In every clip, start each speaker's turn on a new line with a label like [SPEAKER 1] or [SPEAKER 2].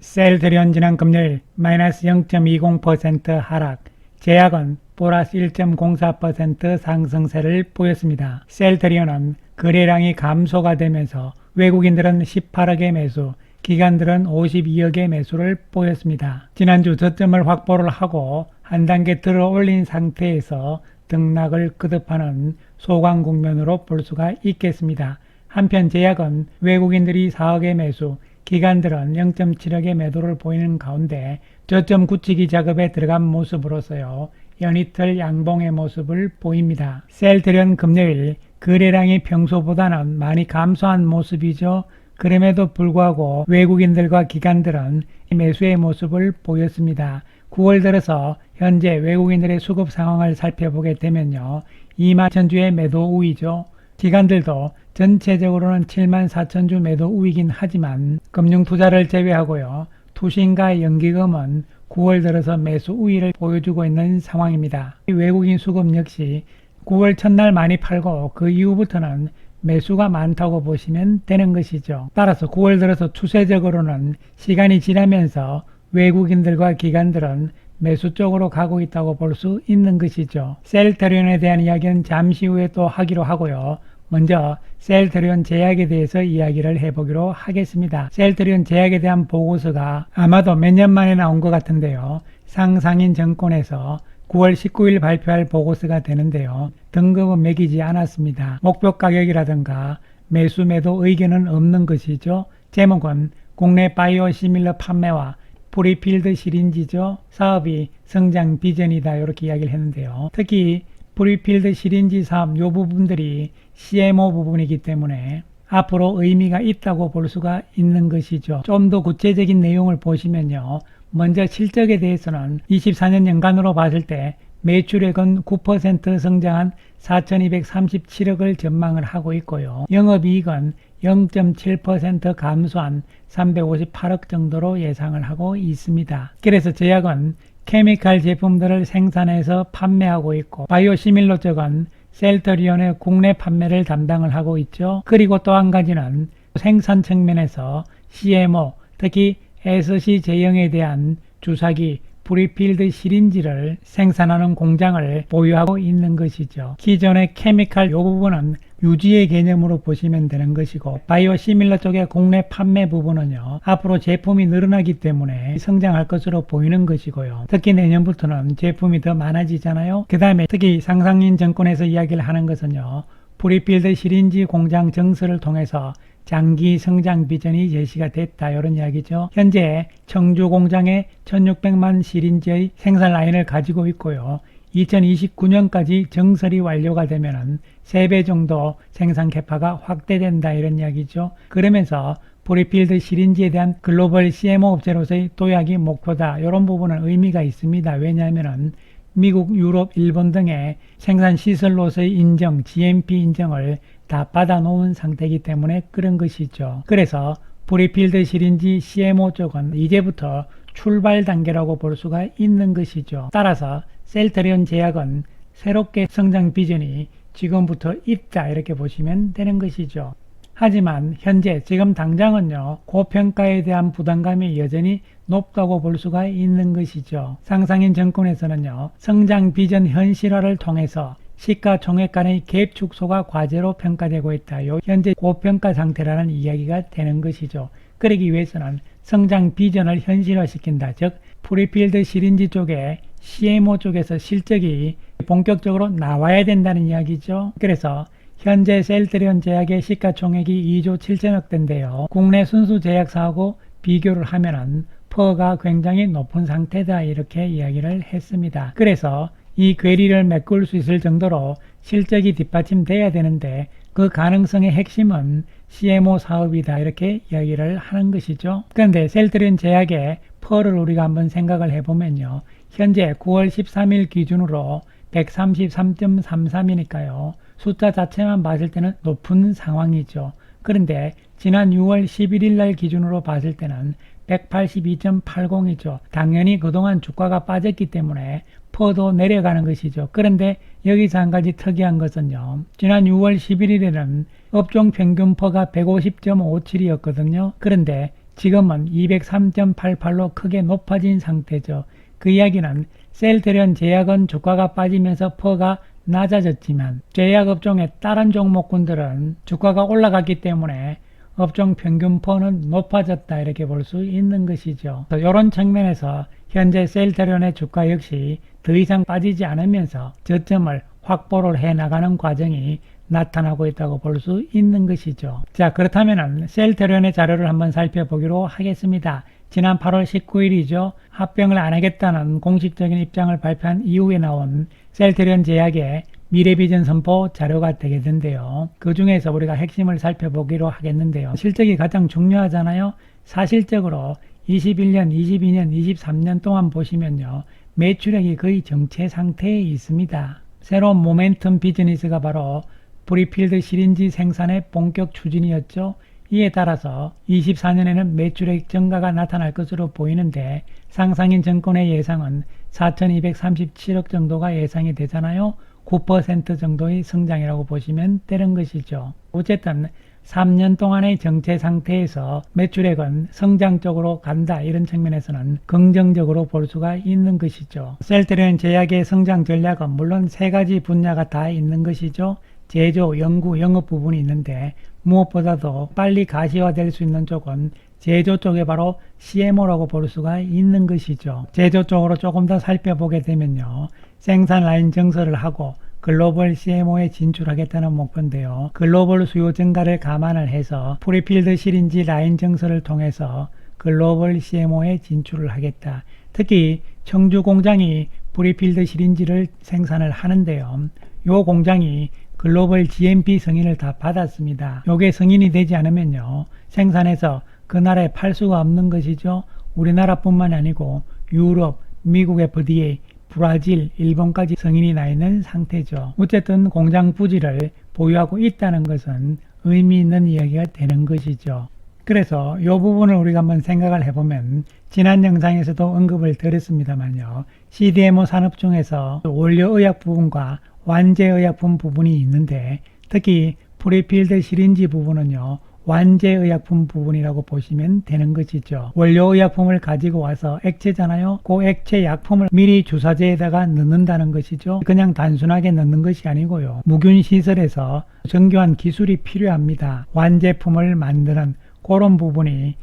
[SPEAKER 1] 셀트리온 지난 금요일 마이너스 0.20% 하락, 제약은 플러스 1.04% 상승세를 보였습니다. 셀트리온은 거래량이 감소가 되면서 외국인들은 18억의 매수, 기관들은 52억의 매수를 보였습니다. 지난주 저점을 확보를 하고 한 단계 들어 올린 상태에서 등락을 거듭하는 소강 국면으로 볼 수가 있겠습니다. 한편 제약은 외국인들이 4억의 매수, 기관들은 0.7억의 매도를 보이는 가운데 저점 굳히기 작업에 들어간 모습으로서요, 연이틀 양봉의 모습을 보입니다. 셀트리온 금요일 거래량이 평소보다는 많이 감소한 모습이죠. 그럼에도 불구하고 외국인들과 기관들은 매수의 모습을 보였습니다. 9월 들어서 현재 외국인들의 수급 상황을 살펴보게 되면요, 24,000주의 매도 우위죠. 기관들도 전체적으로는 74,000주 매도 우위긴 하지만 금융투자를 제외하고요, 투신과 연기금은 9월 들어서 매수 우위를 보여주고 있는 상황입니다. 외국인 수급 역시 9월 첫날 많이 팔고 그 이후부터는 매수가 많다고 보시면 되는 것이죠. 따라서 9월 들어서 추세적으로는 시간이 지나면서 외국인들과 기관들은 매수 쪽으로 가고 있다고 볼 수 있는 것이죠. 셀트리온에 대한 이야기는 잠시 후에 또 하기로 하고요. 먼저 셀트리온 제약에 대해서 이야기를 해보기로 하겠습니다. 셀트리온 제약에 대한 보고서가 아마도 몇 년 만에 나온 것 같은데요. 상상인 정권에서 9월 19일 발표할 보고서가 되는데요. 등급은 매기지 않았습니다. 목표 가격이라든가 매수 매도 의견은 없는 것이죠. 제목은 국내 바이오 시밀러 판매와 프리필드 시린지죠. 사업이 성장 비전이다, 이렇게 이야기를 했는데요. 특히 프리필드 시린지 사업 요 부분들이 CMO 부분이기 때문에 앞으로 의미가 있다고 볼 수가 있는 것이죠. 좀 더 구체적인 내용을 보시면요, 먼저 실적에 대해서는 24년 연간으로 봤을 때 매출액은 9% 성장한 4,237억을 전망을 하고 있고요. 영업이익은 0.7% 감소한 358억 정도로 예상을 하고 있습니다. 그래서 제약은 케미칼 제품들을 생산해서 판매하고 있고, 바이오시밀러 쪽은 셀트리온의 국내 판매를 담당을 하고 있죠. 그리고 또 한 가지는 생산 측면에서 CMO, 특히 SC 제형에 대한 주사기, 프리필드 시린지를 생산하는 공장을 보유하고 있는 것이죠. 기존의 케미칼 요 부분은 유지의 개념으로 보시면 되는 것이고, 바이오 시밀러 쪽의 국내 판매 부분은요, 앞으로 제품이 늘어나기 때문에 성장할 것으로 보이는 것이고요. 특히 내년부터는 제품이 더 많아지잖아요. 그 다음에 특히 상상인 정권에서 이야기를 하는 것은요, 프리필드 시린지 공장 증설을 통해서 장기 성장 비전이 제시가 됐다, 이런 이야기죠. 현재 청주 공장에 1600만 시린지의 생산 라인을 가지고 있고요. 2029년까지 증설이 완료가 되면 3배 정도 생산 캐파가 확대된다, 이런 이야기죠. 그러면서 프리필드 시린지에 대한 글로벌 CMO 업체로서의 도약이 목표다, 이런 부분은 의미가 있습니다. 왜냐하면 미국, 유럽, 일본 등의 생산 시설로서의 인정, GMP 인정을 다 받아놓은 상태이기 때문에 그런 것이죠. 그래서 프리필드 시린지 CMO 쪽은 이제부터 출발 단계라고 볼 수가 있는 것이죠. 따라서 셀트리온 제약은 새롭게 성장 비전이 지금부터 있다, 이렇게 보시면 되는 것이죠. 하지만 현재 지금 당장은요, 고평가에 대한 부담감이 여전히 높다고 볼 수가 있는 것이죠. 상상인 정권에서는요, 성장 비전 현실화를 통해서 시가총액 간의 갭 축소가 과제로 평가되고 있다. 현재 고평가 상태라는 이야기가 되는 것이죠. 그러기 위해서는 성장 비전을 현실화시킨다. 즉 프리필드 시린지 쪽에 CMO 쪽에서 실적이 본격적으로 나와야 된다는 이야기죠. 그래서 현재 셀트리온 제약의 시가총액이 2조 7천억 대인데요. 국내 순수 제약사하고 비교를 하면은 퍼가 굉장히 높은 상태다, 이렇게 이야기를 했습니다. 그래서 이 괴리를 메꿀 수 있을 정도로 실적이 뒷받침돼야 되는데 그 가능성의 핵심은 CMO 사업이다, 이렇게 이야기를 하는 것이죠. 그런데 셀트리온 제약의 퍼를 우리가 한번 생각을 해보면요, 현재 9월 13일 기준으로 133.33이니까요 숫자 자체만 봤을 때는 높은 상황이죠. 그런데 지난 6월 11일 날 기준으로 봤을 때는 182.80이죠. 당연히 그동안 주가가 빠졌기 때문에 퍼도 내려가는 것이죠. 그런데 여기서 한 가지 특이한 것은요, 지난 6월 11일에는 업종 평균 퍼가 150.57이었거든요. 그런데 지금은 203.88로 크게 높아진 상태죠. 그 이야기는 셀트리온 제약은 주가가 빠지면서 퍼가 낮아졌지만 제약업종의 다른 종목군들은 주가가 올라갔기 때문에 업종 평균 퍼는 높아졌다 이렇게 볼 수 있는 것이죠. 이런 측면에서 현재 셀트리온의 주가 역시 더 이상 빠지지 않으면서 저점을 확보를 해 나가는 과정이 나타나고 있다고 볼 수 있는 것이죠. 자, 그렇다면 셀트리온의 자료를 한번 살펴보기로 하겠습니다. 지난 8월 19일이죠. 합병을 안 하겠다는 공식적인 입장을 발표한 이후에 나온 셀트리온 제약의 미래비전 선포 자료가 되겠는데요. 그 중에서 우리가 핵심을 살펴보기로 하겠는데요. 실적이 가장 중요하잖아요. 사실적으로 21년, 22년, 23년 동안 보시면요. 매출액이 거의 정체 상태에 있습니다. 새로운 모멘텀 비즈니스가 바로 프리필드 시린지 생산의 본격 추진이었죠. 이에 따라서 24년에는 매출액 증가가 나타날 것으로 보이는데 상상인 증권의 예상은 4,237억 정도가 예상이 되잖아요. 9% 정도의 성장이라고 보시면 되는 것이죠. 어쨌든 3년 동안의 정체 상태에서 매출액은 성장 쪽으로 간다 이런 측면에서는 긍정적으로 볼 수가 있는 것이죠. 셀트리온 제약의 성장 전략은 물론 세 가지 분야가 다 있는 것이죠. 제조, 연구, 영업 부분이 있는데 무엇보다도 빨리 가시화될 수 있는 쪽은 제조 쪽에 바로 CMO라고 볼 수가 있는 것이죠. 제조 쪽으로 조금 더 살펴보게 되면요. 생산 라인 증설을 하고 글로벌 CMO에 진출하겠다는 목표인데요. 글로벌 수요 증가를 감안을 해서 프리필드 시린지 라인 증설을 통해서 글로벌 CMO에 진출을 하겠다. 특히 청주 공장이 프리필드 시린지를 생산을 하는데요. 이 공장이 글로벌 GMP 승인을 다 받았습니다. 요게 승인이 되지 않으면요. 생산해서 그 나라에 팔 수가 없는 것이죠. 우리나라뿐만 아니고 유럽, 미국 FDA, 브라질, 일본까지 승인이 나 있는 상태죠. 어쨌든 공장 부지를 보유하고 있다는 것은 의미 있는 이야기가 되는 것이죠. 그래서 이 부분을 우리가 한번 생각을 해보면 지난 영상에서도 언급을 드렸습니다만요. CDMO 산업 중에서 원료의약 부분과 완제의약품 부분이 있는데 특히 프리필드 시린지 부분은요. 완제의약품 부분이라고 보시면 되는 것이죠. 원료의약품을 가지고 와서 액체잖아요. 그 액체 약품을 미리 주사제에다가 넣는다는 것이죠. 그냥 단순하게 넣는 것이 아니고요. 무균 시설에서 정교한 기술이 필요합니다. 완제품을 만드는 그런 부분이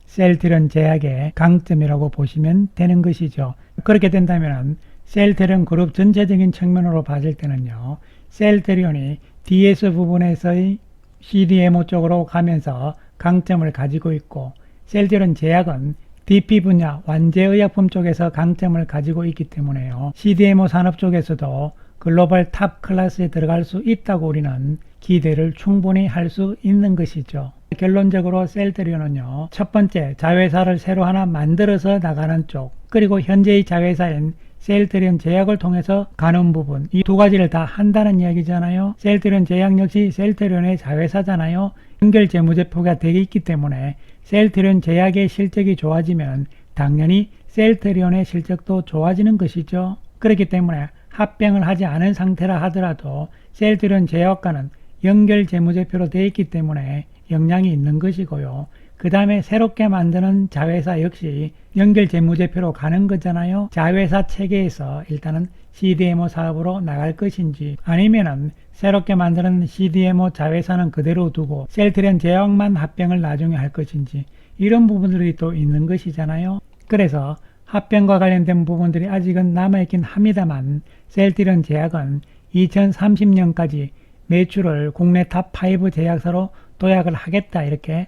[SPEAKER 1] 셀트리온 제약의 강점이라고 보시면 되는 것이죠. 그렇게 된다면 셀트리온 그룹 전체적인 측면으로 봤을 때는요. 셀트리온이 DS 부분에서의 CDMO 쪽으로 가면서 강점을 가지고 있고 셀트리온 제약은 DP 분야 완제의약품 쪽에서 강점을 가지고 있기 때문에요. CDMO 산업 쪽에서도 글로벌 탑 클래스에 들어갈 수 있다고 우리는 기대를 충분히 할 수 있는 것이죠. 결론적으로 셀트리온은요. 첫 번째 자회사를 새로 하나 만들어서 나가는 쪽 그리고 현재의 자회사인 셀트리온 제약을 통해서 가는 부분 이 두 가지를 다 한다는 이야기잖아요. 셀트리온 제약 역시 셀트리온의 자회사잖아요. 연결 재무제표가 되어 있기 때문에 셀트리온 제약의 실적이 좋아지면 당연히 셀트리온의 실적도 좋아지는 것이죠. 그렇기 때문에 합병을 하지 않은 상태라 하더라도 셀트리온 제약과는 연결 재무제표로 되어 있기 때문에 영향이 있는 것이고요. 그 다음에 새롭게 만드는 자회사 역시 연결 재무제표로 가는 거잖아요. 자회사 체계에서 일단은 CDMO 사업으로 나갈 것인지 아니면은 새롭게 만드는 CDMO 자회사는 그대로 두고 셀트리온 제약만 합병을 나중에 할 것인지 이런 부분들이 또 있는 것이잖아요. 그래서 합병과 관련된 부분들이 아직은 남아있긴 합니다만 셀트리온 제약은 2030년까지 매출을 국내 탑5 제약사로 도약을 하겠다 이렇게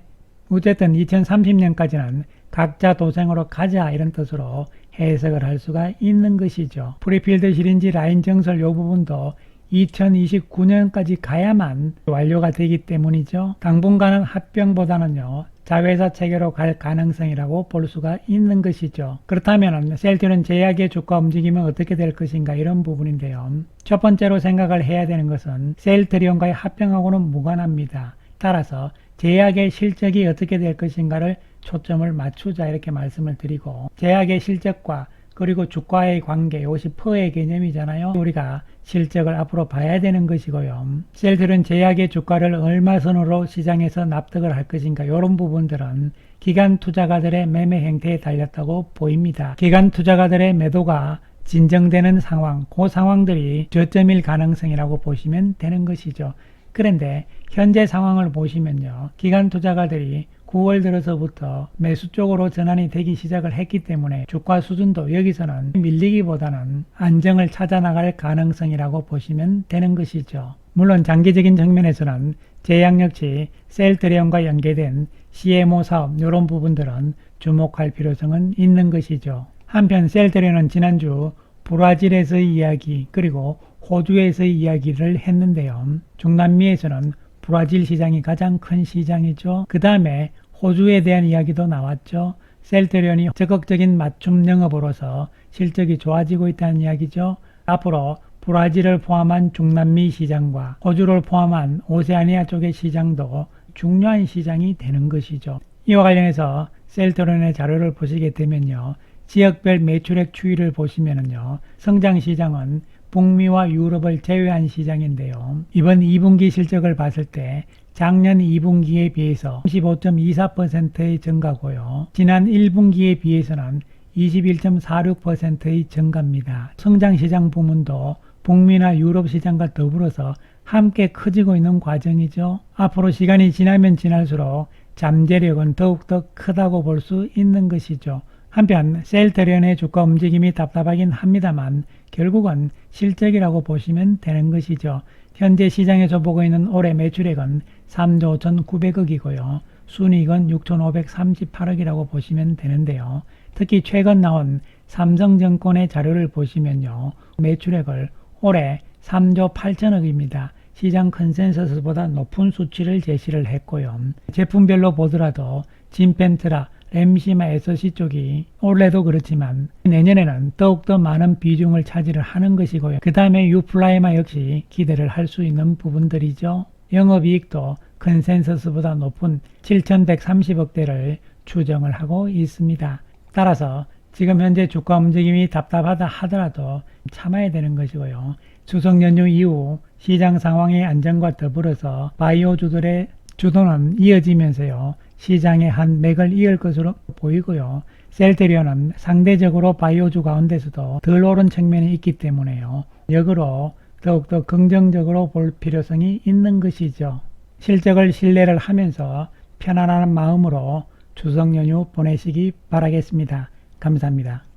[SPEAKER 1] 어쨌든 2030년까지는 각자 도생으로 가자 이런 뜻으로 해석을 할 수가 있는 것이죠. 프리필드 시린지 라인 증설 이 부분도 2029년까지 가야만 완료가 되기 때문이죠. 당분간은 합병보다는요. 자회사 체계로 갈 가능성이라고 볼 수가 있는 것이죠. 그렇다면 셀트리온 제약의 주가 움직임은 어떻게 될 것인가 이런 부분인데요. 첫 번째로 생각을 해야 되는 것은 셀트리온과의 합병하고는 무관합니다. 따라서 제약의 실적이 어떻게 될 것인가를 초점을 맞추자 이렇게 말씀을 드리고 제약의 실적과 그리고 주가의 관계 이것이 퍼의 개념이잖아요. 우리가 실적을 앞으로 봐야 되는 것이고요. 셀트리온 제약의 주가를 얼마 선으로 시장에서 납득을 할 것인가 이런 부분들은 기관 투자가들의 매매 행태에 달렸다고 보입니다. 기관 투자가들의 매도가 진정되는 상황, 그 상황들이 저점일 가능성이라고 보시면 되는 것이죠. 그런데 현재 상황을 보시면요. 기관 투자가들이 9월 들어서부터 매수 쪽으로 전환이 되기 시작을 했기 때문에 주가 수준도 여기서는 밀리기보다는 안정을 찾아 나갈 가능성이라고 보시면 되는 것이죠. 물론 장기적인 측면에서는 제약 역시 셀트리온과 연계된 CMO 사업 이런 부분들은 주목할 필요성은 있는 것이죠. 한편 셀트리온은 지난주 브라질에서의 이야기 그리고 호주에서의 이야기를 했는데요. 중남미에서는 브라질 시장이 가장 큰 시장이죠. 그 다음에 호주에 대한 이야기도 나왔죠. 셀트리온이 적극적인 맞춤 영업으로서 실적이 좋아지고 있다는 이야기죠. 앞으로 브라질을 포함한 중남미 시장과 호주를 포함한 오세아니아 쪽의 시장도 중요한 시장이 되는 것이죠. 이와 관련해서 셀트리온의 자료를 보시게 되면요. 지역별 매출액 추이를 보시면은요. 성장 시장은 북미와 유럽을 제외한 시장인데요. 이번 2분기 실적을 봤을 때 작년 2분기에 비해서 35.24%의 증가고요. 지난 1분기에 비해서는 21.46%의 증가입니다. 성장시장 부문도 북미나 유럽 시장과 더불어서 함께 커지고 있는 과정이죠. 앞으로 시간이 지나면 지날수록 잠재력은 더욱더 크다고 볼 수 있는 것이죠. 한편 셀트리온의 주가 움직임이 답답하긴 합니다만 결국은 실적이라고 보시면 되는 것이죠. 현재 시장에서 보고 있는 올해 매출액은 3조 5,900억이고요. 순이익은 6,538억이라고 보시면 되는데요. 특히 최근 나온 삼성증권의 자료를 보시면요. 매출액을 올해 3조 8천억입니다. 시장 컨센서스보다 높은 수치를 제시를 했고요. 제품별로 보더라도 진펜트라, 램시마 SoC 쪽이 올해도 그렇지만 내년에는 더욱더 많은 비중을 차지를 하는 것이고요. 그 다음에 유플라이마 역시 기대를 할 수 있는 부분들이죠. 영업이익도 컨센서스보다 높은 7,130억대를 추정을 하고 있습니다. 따라서 지금 현재 주가 움직임이 답답하다 하더라도 참아야 되는 것이고요. 추석 연휴 이후 시장 상황의 안정과 더불어서 바이오주들의 주도는 이어지면서요. 시장의 한 맥을 이을 것으로 보이고요. 셀트리온은 상대적으로 바이오주 가운데서도 덜 오른 측면이 있기 때문에요. 역으로 더욱더 긍정적으로 볼 필요성이 있는 것이죠. 실적을 신뢰를 하면서 편안한 마음으로 추석 연휴 보내시기 바라겠습니다. 감사합니다.